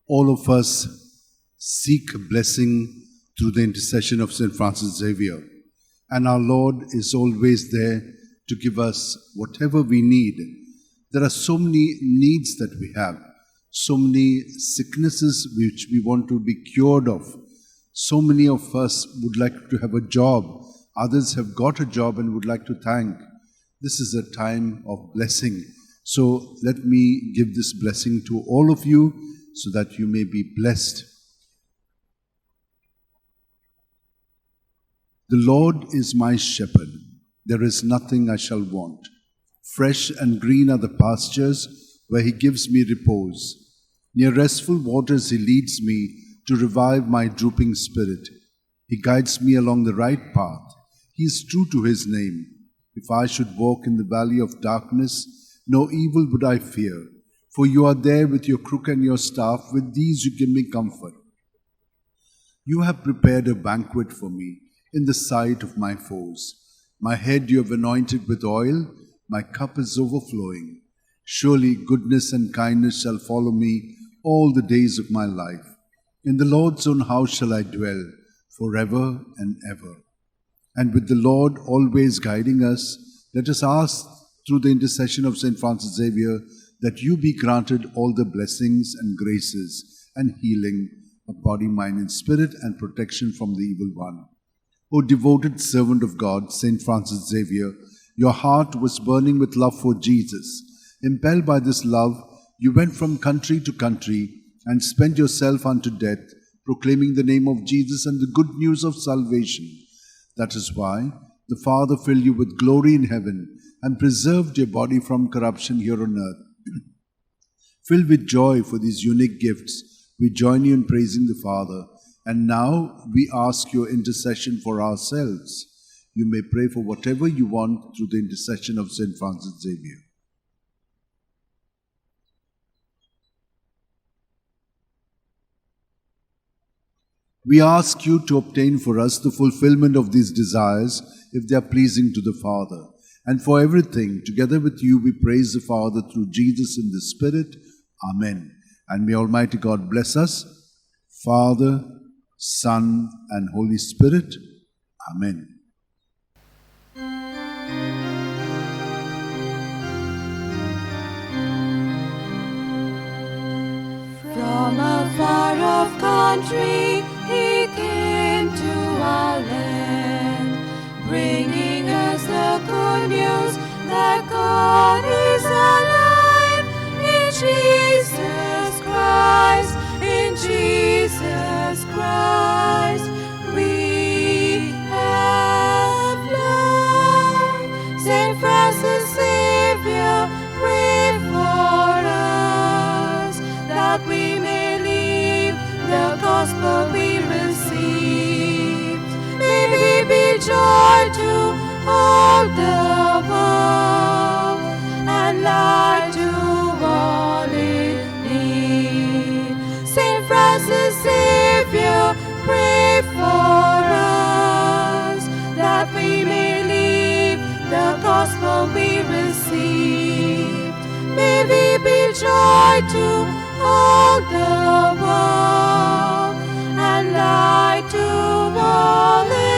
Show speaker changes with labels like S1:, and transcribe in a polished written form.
S1: All of us seek blessing through the intercession of St. Francis Xavier. And our Lord is always there to give us whatever we need. There are so many needs that we have, so many sicknesses which we want to be cured of. So many of us would like to have a job. Others have got a job and would like to thank. This is a time of blessing. So let me give this blessing to all of you so that you may be blessed. The Lord is my shepherd. There is nothing I shall want. Fresh and green are the pastures where he gives me repose. Near restful waters he leads me to revive my drooping spirit. He guides me along the right path. He is true to his name. If I should walk in the valley of darkness, no evil would I fear. For you are there with your crook and your staff. With these you give me comfort. You have prepared a banquet for me in the sight of my foes. My head you have anointed with oil. My cup is overflowing. Surely goodness and kindness shall follow me all the days of my life. In the Lord's own house shall I dwell forever and ever. And with the Lord always guiding us, let us ask through the intercession of St. Francis Xavier that you be granted all the blessings and graces and healing of body, mind, and spirit, and protection from the evil one. O devoted servant of God, St. Francis Xavier, your heart was burning with love for Jesus. Impelled by this love, you went from country to country and spent yourself unto death, proclaiming the name of Jesus and the good news of salvation. That is why the Father filled you with glory in heaven and preserved your body from corruption here on earth. Filled with joy for these unique gifts, we join you in praising the Father. And now we ask your intercession for ourselves. You may pray for whatever you want through the intercession of St. Francis Xavier. We ask you to obtain for us the fulfillment of these desires if they are pleasing to the Father. And for everything, together with you, we praise the Father through Jesus in the Spirit. Amen. And may Almighty God bless us, Father, Son, and Holy Spirit. Amen.
S2: From a far-off country, he came to our land, bringing us the good news that God is alive in Jesus Christ, in Jesus Christ. We have life. St. Francis Xavier, pray for us, that we may live the gospel we received. May we be joy to all the world and light to all in need. St. Francis Xavier, pray for us, that we may live the gospel we received. May we be joy to all the world and light to all in